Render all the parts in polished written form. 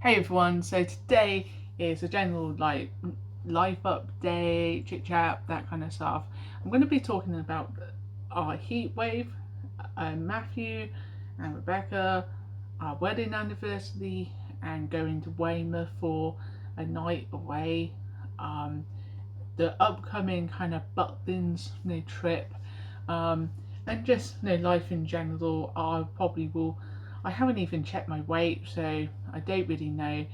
Hey everyone, so today is a general life update, chit chat, that kind of stuff. I'm going to be talking about our heat wave, Matthew and Rebecca, our wedding anniversary, and going to Weymouth for a night away. Um, the upcoming kind of Butlins trip, um, and just life in general. I probably will. I haven't even checked my weight, so I don't really know.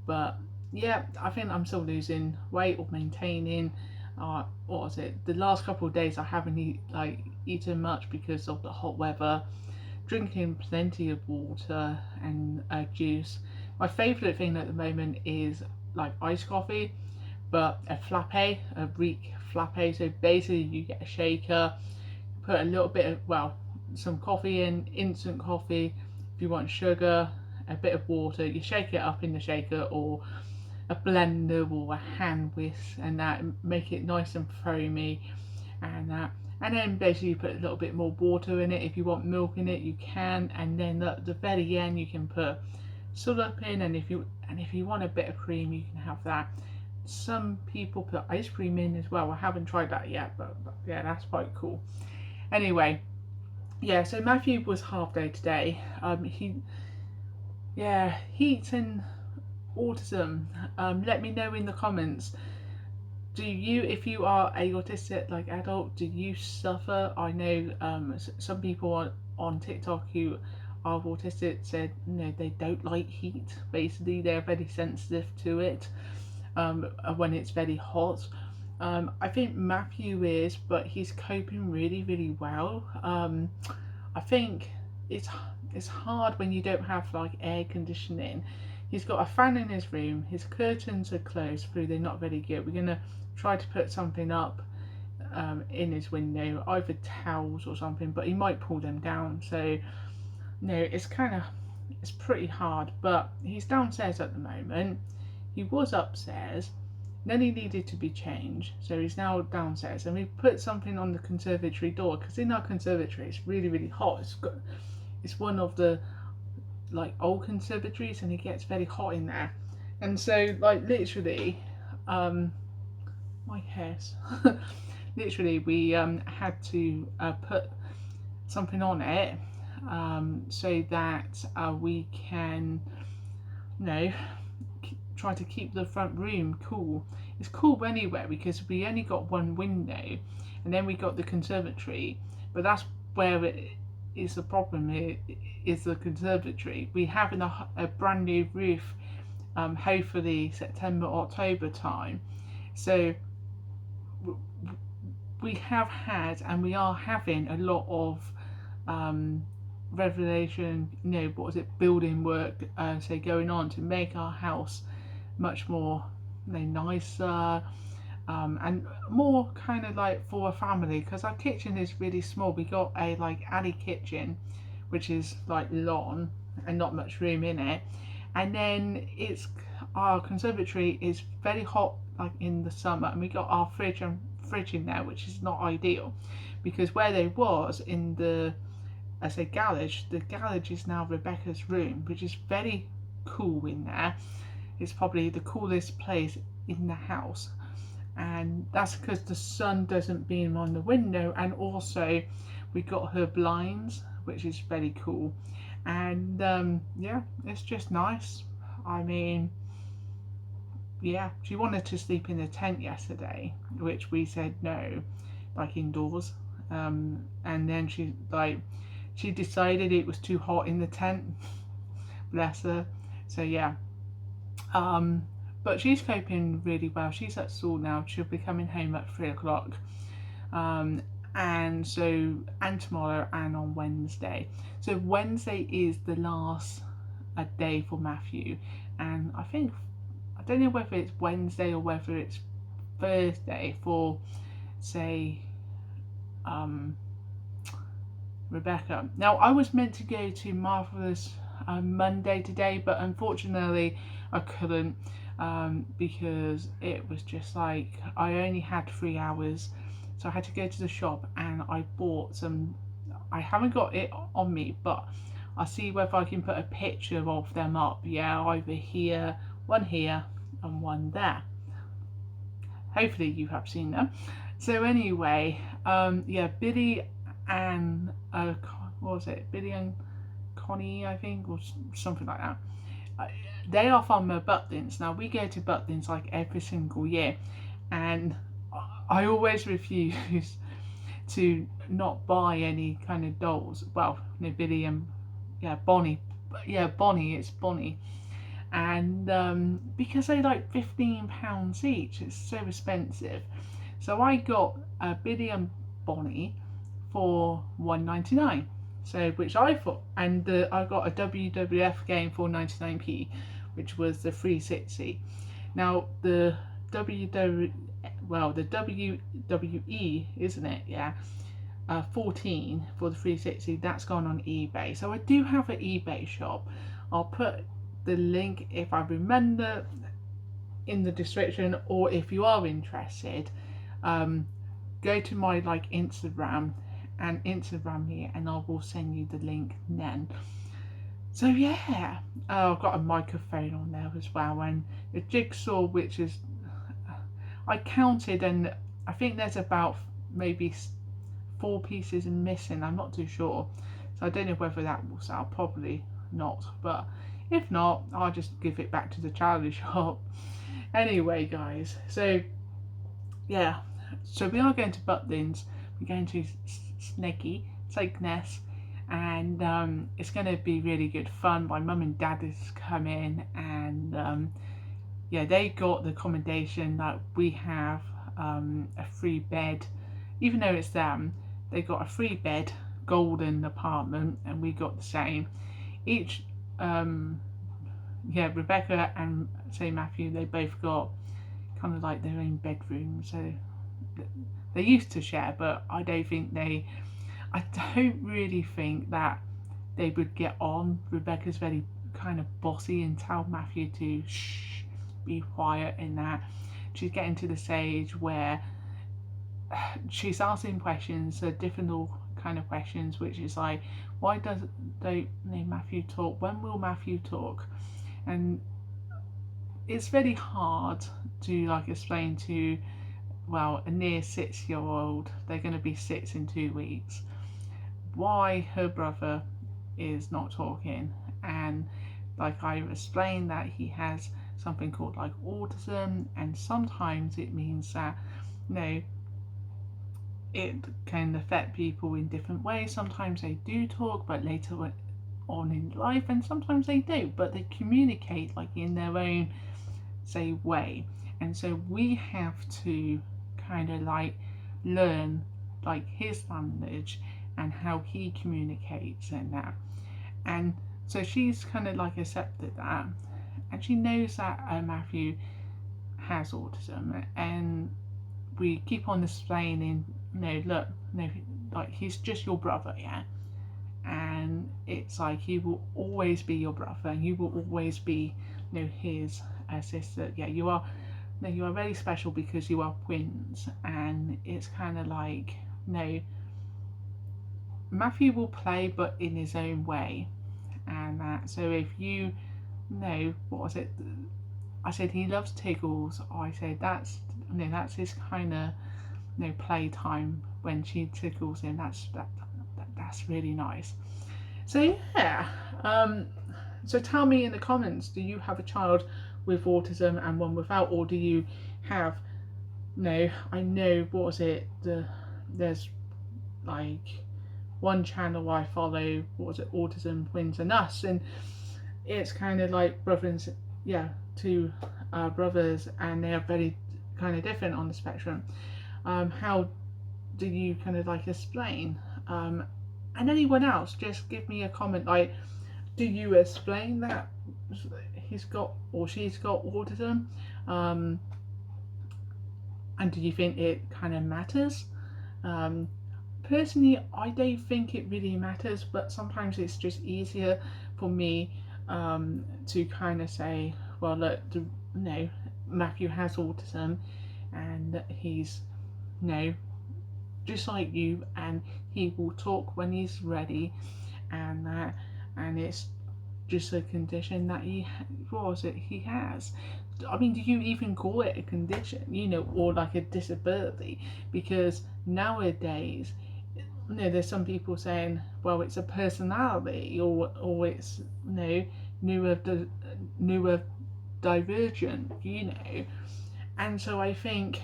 But yeah, I think I'm still losing weight or maintaining. What was it? The last couple of days I haven't eaten much because of the hot weather. Drinking plenty of water and juice. My favourite thing at the moment is like iced coffee, but a frappe, a Greek frappe. So basically, you get a shaker, put a little bit of, some coffee in, instant coffee. If you want sugar, a bit of water, you shake it up in the shaker or a blender or a hand whisk, and that make it nice and foamy, and that. And then basically you put a little bit more water in it. If you want milk in it, you can. And then at the very end, you can put syrup in, and if you want a bit of cream, you can have that. Some people put ice cream in as well. I haven't tried that yet, but yeah, that's quite cool. Anyway, yeah. So Matthew was half day today. Heat and autism. Let me know in the comments. Do you, if you are a autistic adult, do you suffer? I know some people on TikTok who are autistic said they don't like heat. Basically, they're very sensitive to it when it's very hot. I think Matthew is, but he's coping really, really well. I think it's it's hard when you don't have air conditioning. He's got a fan in his room. His curtains are closed through. They're not very good. We're gonna try to put something up in his window, either towels or something, but he might pull them down. So no, it's pretty hard. But he's downstairs at the moment. He was upstairs. Then he needed to be changed, so he's now downstairs. And we put something on the conservatory door because in our conservatory it's really, really hot. It's one of the old conservatories, and it gets very hot in there. And so literally, my hairs. Literally, we had to put something on it so that we can, you know, try to keep the front room cool. It's cool anywhere because we only got one window, and then we got the conservatory. But that's where it is the problem. Is the conservatory. We have a brand new roof, hopefully September October time. So we have had and we are having a lot of revelation, what was it, building work, say going on to make our house much more nicer, and more kind of for a family, because our kitchen is really small. We got a alley kitchen which is long and not much room in it, and then our conservatory is very hot in the summer, and we got our fridge in there, which is not ideal because where they was in the garage, the garage is now Rebecca's room, which is very cool in there. It's probably the coolest place in the house, and that's because the sun doesn't beam on the window, and also we got her blinds, which is very cool. And yeah, it's just nice. I mean, yeah, she wanted to sleep in a tent yesterday, which we said no, indoors. And then she decided it was too hot in the tent. Bless her. So yeah, but she's coping really well. She's at school now. She'll be coming home at 3 o'clock. And tomorrow and on Wednesday. So Wednesday is the last day for Matthew, and I don't know whether it's Wednesday or whether it's Thursday for, say, Rebecca. Now, I was meant to go to Martha's Monday today, but unfortunately I couldn't, because it was just I only had 3 hours, so I had to go to the shop and I bought some. I haven't got it on me, but I'll see whether I can put a picture of them up. Yeah, either here and one there. Hopefully you have seen them. So anyway, yeah, Billy and what was it? Billy and Connie, I think, or something like that. They are from Butlins. Now we go to Butlins like every single year, and I always refuse to not buy any kind of dolls. Well, no, Billy and Bonnie. Yeah, Bonnie. It's Bonnie. And because they like £15 each, it's so expensive. So I got Billy and Bonnie for £1.99. So which I thought, and I got a WWF game for 99p, which was the 360. Now the WWE, isn't it? Yeah. 14 for the 360, that's gone on eBay. So I do have an eBay shop. I'll put the link, if I remember, in the description, or if you are interested, go to my like Instagram and Instagram me, and I will send you the link then. So yeah, I've got a microphone on there as well, and a jigsaw, which is, I counted, and I think there's about maybe 4 pieces missing. I'm not too sure, so I don't know whether that will sell. Probably not, but if not, I'll just give it back to the charity shop. Anyway, guys, so yeah, so we are going to Butlins. We're going to Snakeness, and it's going to be really good fun. My mum and dad is coming, and yeah, they got the accommodation that we have, a free bed. Even though it's them, they got a free bed, golden apartment, and we got the same. Each, yeah, Rebecca and say Matthew, they both got kind of like their own bedroom. So they used to share, but I don't really think that they would get on. Rebecca's very kind of bossy and tell Matthew to shh, be quiet, and that she's getting to the stage where she's asking questions, different kind of questions, which is like, why don't Matthew talk? When will Matthew talk? And it's very hard to like explain to, well, a near 6-year-old, they're going to be 6 in 2 weeks, why her brother is not talking. And like I explained that he has something called like autism, and sometimes it means that, you know, it can affect people in different ways. Sometimes they do talk, but later on in life, and sometimes they do, but they communicate like in their own, say, way. And so we have to kind of like learn like his language and how he communicates and that. And so she's kind of like accepted that, and she knows that Matthew has autism, and we keep on explaining, no, look, no, like he's just your brother, yeah, and it's like he will always be your brother, and you will always be, you know, his sister. Yeah, you are very special because you are twins. And it's kind of like, no, Matthew will play, but in his own way, and that. So if you know, what was it? I said he loves tickles. I said that's his kind of, you know, playtime when she tickles him. That's really nice. So yeah, so tell me in the comments, do you have a child with autism and one without, or do you have, no, I know, what was it, there's like one channel I follow, what was it, Autism, Twins and Us, and it's kind of like brothers, yeah, 2 brothers, and they are very kind of different on the spectrum. How do you kind of like explain? And anyone else, just give me a comment, like, do you explain that he's got or she's got autism? And do you think it kind of matters? Personally, I don't think it really matters, but sometimes it's just easier for me to kind of say, well, look, no, Matthew has autism, and he's, no, just like you, and he will talk when he's ready, and that, and it's just a condition that he has. I mean, do you even call it a condition, or like a disability? Because nowadays, there's some people saying, well, it's a personality, or it's newer newer divergent, and so I think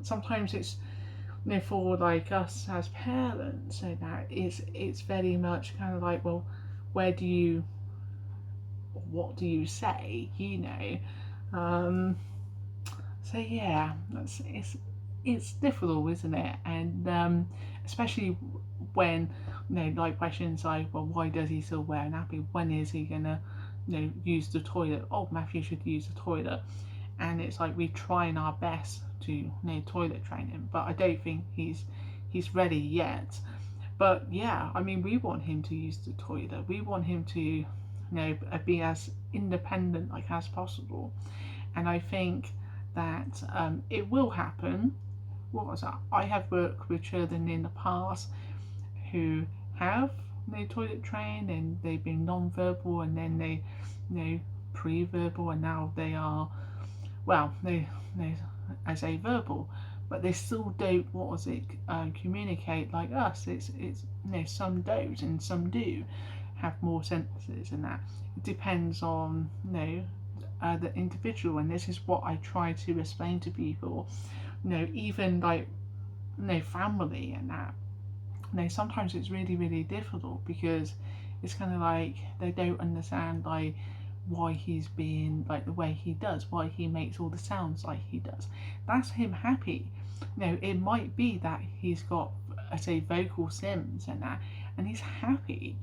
sometimes it's for like us as parents, so that it's very much kind of like, well, where do you what do you say, um, so yeah, it's difficult, isn't it? And especially when like questions like, well, why does he still wear a nappy? When is he gonna use the toilet? Oh, Matthew should use the toilet. And it's like we're trying our best to toilet train him, but I don't think he's ready yet. But yeah, I mean, we want him to use the toilet. We want him to be as independent like as possible. And I think that it will happen. What was that? I have worked with children in the past who have toilet trained, and they've been non-verbal, and then they pre-verbal, and now they are, well, they I say verbal, but they still don't communicate like us. It's some don't and some do have more senses, and that it depends on the individual. And this is what I try to explain to people, even like family and that. Sometimes it's really, really difficult, because it's kind of like they don't understand like why he's being like the way he does, why he makes all the sounds like he does. That's him happy. It might be that he's got, I say, vocal sims and that, and he's happy,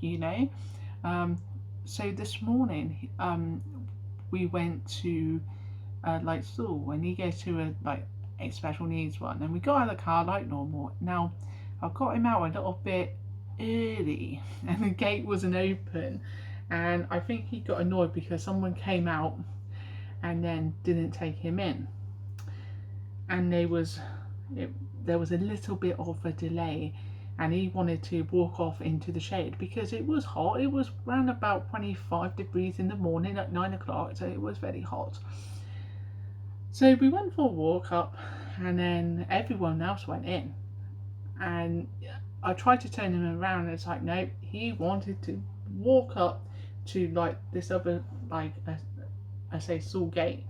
so this morning we went to like school, and he goes to a special needs one, and we got out of the car like normal. Now I got him out a little bit early, and the gate wasn't open, and I think he got annoyed because someone came out and then didn't take him in, and there was a little bit of a delay, and he wanted to walk off into the shade because it was hot. It was around about 25 degrees in the morning at 9 o'clock, so it was very hot. So we went for a walk up, and then everyone else went in, and I tried to turn him around, and it's like, no, he wanted to walk up to like this other, like I say, school gate,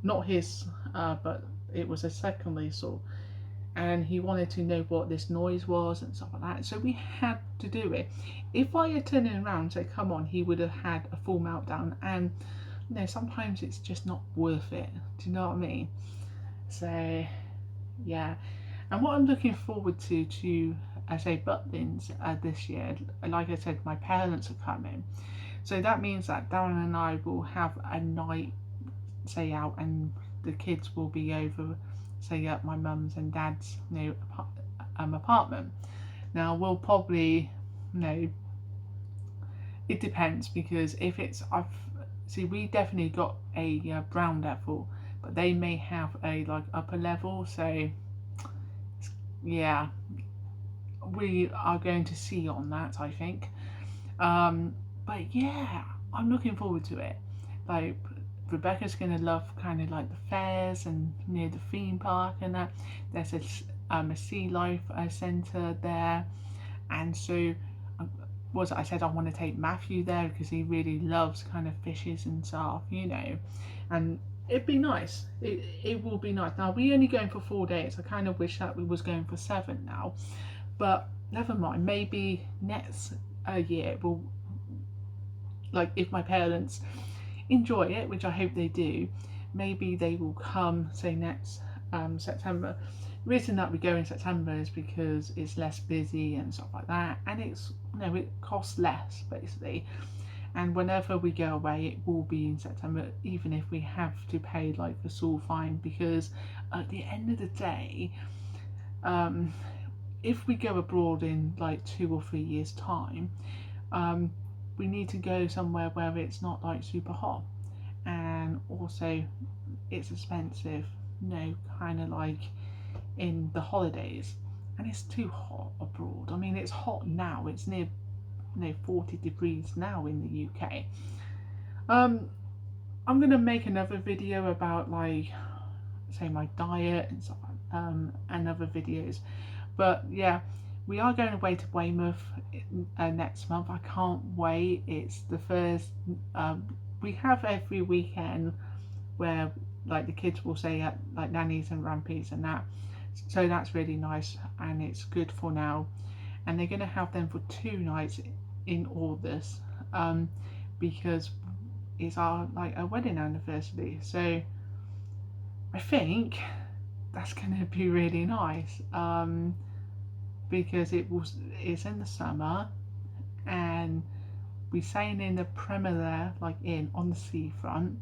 not his, but it was a secondary school, and he wanted to know what this noise was and stuff like that. So we had to do it. If I had turned him around and said, come on, he would have had a full meltdown, and sometimes it's just not worth it. Do you know what I mean? So yeah. And what I'm looking forward to I say, Butlins this year, like I said, my parents are coming, so that means that Darren and I will have a night, say, out, and the kids will be over, say, at my mum's and dad's apartment. Now we'll probably, it depends, because if it's, we definitely got a brown level, but they may have a like upper level, so yeah, we are going to see on that, I think. But yeah, I'm looking forward to it. Like, Rebecca's gonna love kind of like the fairs and near the theme park and that. There's a sea life centre there, and so I said I want to take Matthew there because he really loves kind of fishes and stuff, and it'd be nice. It will be nice. Now we're only going for 4 days. I kind of wish that we was going for 7 now, but never mind. Maybe next year we'll, like, if my parents enjoy it, which I hope they do, maybe they will come, say, next September. The reason that we go in September is because it's less busy and stuff like that, and it's it costs less basically. And whenever we go away, it will be in September, even if we have to pay like the school fine, because at the end of the day, if we go abroad in like 2 or 3 years time, we need to go somewhere where it's not like super hot, and also it's expensive, kind of like in the holidays, and it's too hot abroad. I mean, it's hot now, it's near 40 degrees now in the UK. I'm gonna make another video about like say my diet and stuff and other videos, but yeah, we are going away to Weymouth next month. I can't wait. It's the first we have every weekend where like the kids will stay at like nannies and rampies and that, so that's really nice and it's good for now. And they're going to have them for 2 nights in August, because it's our like a wedding anniversary, so I think that's going to be really nice, because it's in the summer and we're staying in the Premier like inn on the seafront,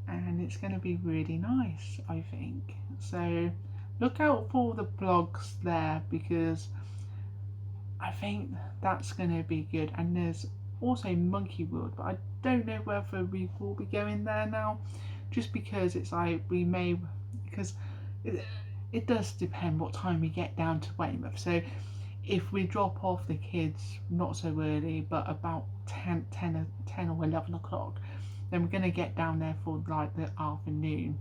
and it's going to be really nice, I think. So look out for the blogs there, because I think that's going to be good. And there's also Monkey World, but I don't know whether we will be going there now, just because it's like we may, because it does depend what time we get down to Weymouth. So if we drop off the kids not so early, but about 10 or 11 o'clock, then we're going to get down there for like the afternoon,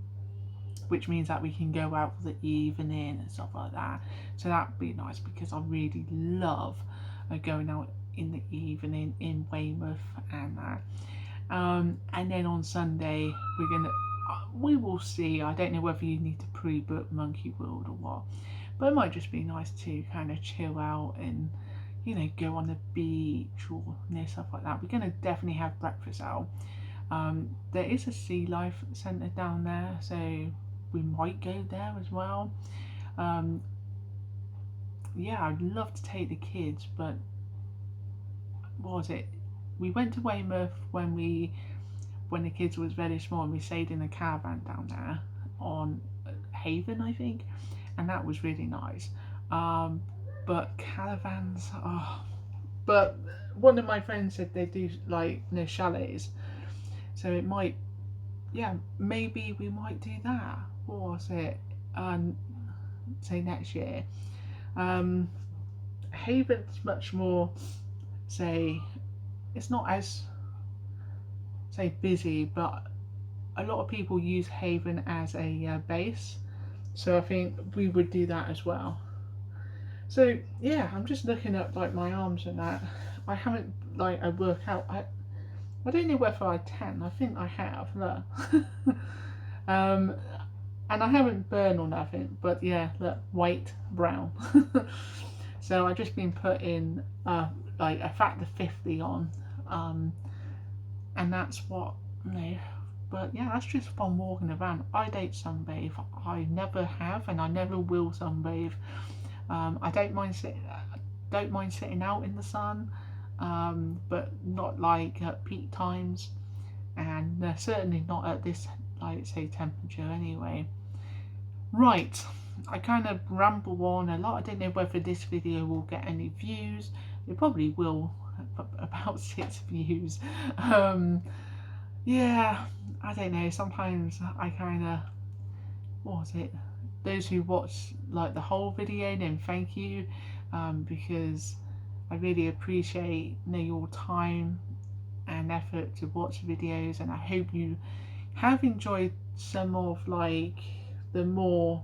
which means that we can go out for the evening and stuff like that. So that'd be nice, because I really love going out in the evening in Weymouth and that. And then on Sunday we will see. I don't know whether you need to pre-book Monkey World or what, but it might just be nice to kind of chill out and go on the beach or stuff like that. We're going to definitely have breakfast out. There is a sea life centre down there, so we might go there as well. Yeah, I'd love to take the kids, but what was it? We went to Weymouth when the kids was very small, and we stayed in a caravan down there on Haven, I think, and that was really nice. But caravans, but one of my friends said they do like chalets, so it might, yeah, maybe we might do that. What was it? Say next year. Haven's much more, say, it's not as busy, but a lot of people use Haven as a base, so I think we would do that as well. So yeah, I'm just looking at like my arms and that. I haven't like a workout. I don't know whether I tan. I think I have. Look. And I haven't burned or nothing, but yeah, look, white, brown. So I've just been putting like a factor 50 on, and that's what, but yeah, that's just fun walking around. I don't sunbathe. I never have, and I never will sunbathe. I don't mind sitting out in the sun, but not like at peak times, and certainly not at this, like, say, temperature anyway. Right, I kind of ramble on a lot. I don't know whether this video will get any views. It probably will, about 6 views. Yeah, I don't know, sometimes I kind of, what was it, those who watch like the whole video, then thank you, because I really appreciate your time and effort to watch videos, and I hope you have enjoyed some of like the more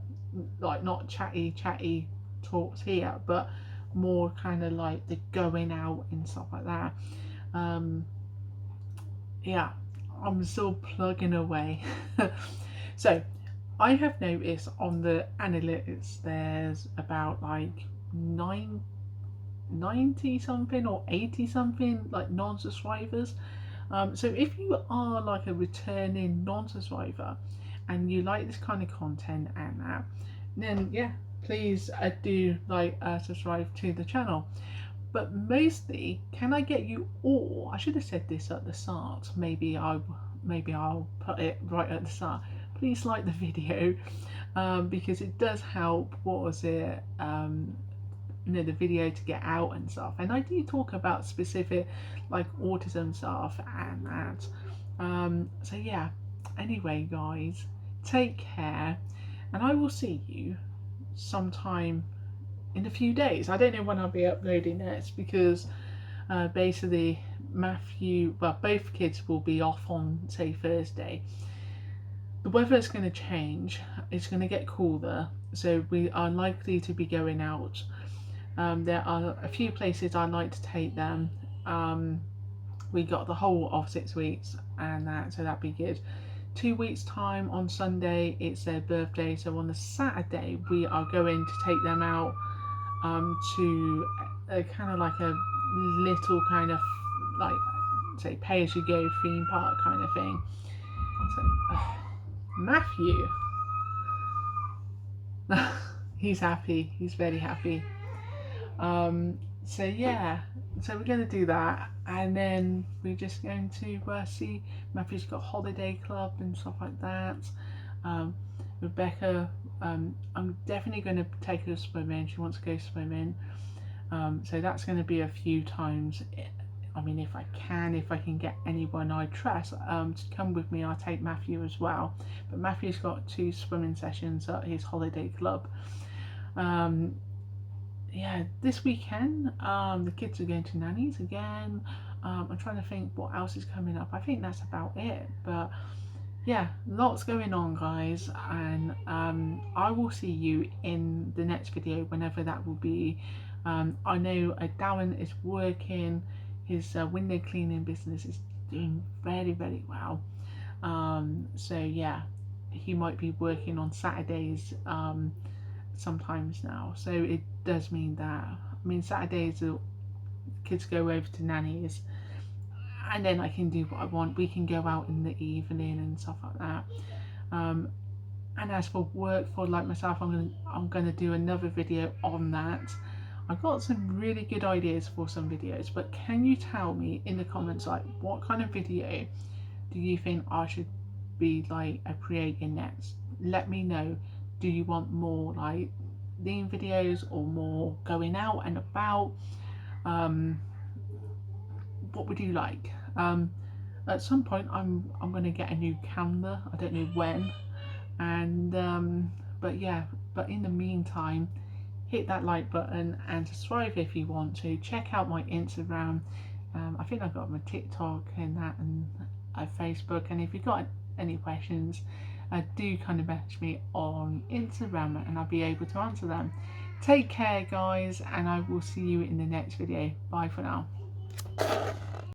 like not chatty talks here, but more kind of like the going out and stuff like that. Yeah, I'm still plugging away. So I have noticed on the analytics there's about like 90 something or 80 something like non-subscribers. So if you are like a returning non-subscriber and you like this kind of content and that, then yeah, please do like subscribe to the channel. But mostly, can I get you all, I should have said this at the start, maybe I'll put it right at the start, please like the video, because it does help, what was it, the video to get out and stuff. And I do talk about specific like autism stuff and that. So yeah, anyway guys, take care, and I will see you sometime in a few days. I don't know when I'll be uploading this, because Basically, both kids will be off on, say, Thursday. The weather's going to change, it's going to get cooler, so we are likely to be going out. There are a few places I'd like to take them. We got the whole of 6 weeks, and that, so that'd be good. 2 weeks time on Sunday, it's their birthday, so on the Saturday we are going to take them out to a kind of like a little kind of like, say, pay as you go theme park kind of thing. So Matthew, he's happy, he's very happy. So yeah, so we're going to do that, and then we're just going to see. Matthew's got holiday club and stuff like that. Rebecca, I'm definitely going to take her swimming. She wants to go swimming, so that's going to be a few times. I mean, if I can get anyone I trust to come with me, I'll take Matthew as well. But Matthew's got 2 swimming sessions at his holiday club. Yeah, this weekend the kids are going to nannies again. I'm trying to think what else is coming up. I think that's about it, but yeah, lots going on, guys, and I will see you in the next video, whenever that will be. I know Darren is working, his window cleaning business is doing very, very well, so yeah, he might be working on Saturdays sometimes now, so it does mean that, I mean, Saturdays the kids go over to nannies, and then I can do what I want. We can go out in the evening and stuff like that. And as for work for like myself, I'm gonna do another video on that. I've got some really good ideas for some videos, but can you tell me in the comments, like, what kind of video do you think I should be like creating next? Let me know. Do you want more like theme videos or more going out and about? What would you like? At some point I'm going to get a new calendar, I don't know when, and but yeah, but in the meantime, hit that like button and subscribe if you want to. Check out my Instagram. I think I've got my TikTok and that, and Facebook, and if you've got any questions, do kind of message me on Instagram and I'll be able to answer them. Take care, guys, and I will see you in the next video. Bye for now.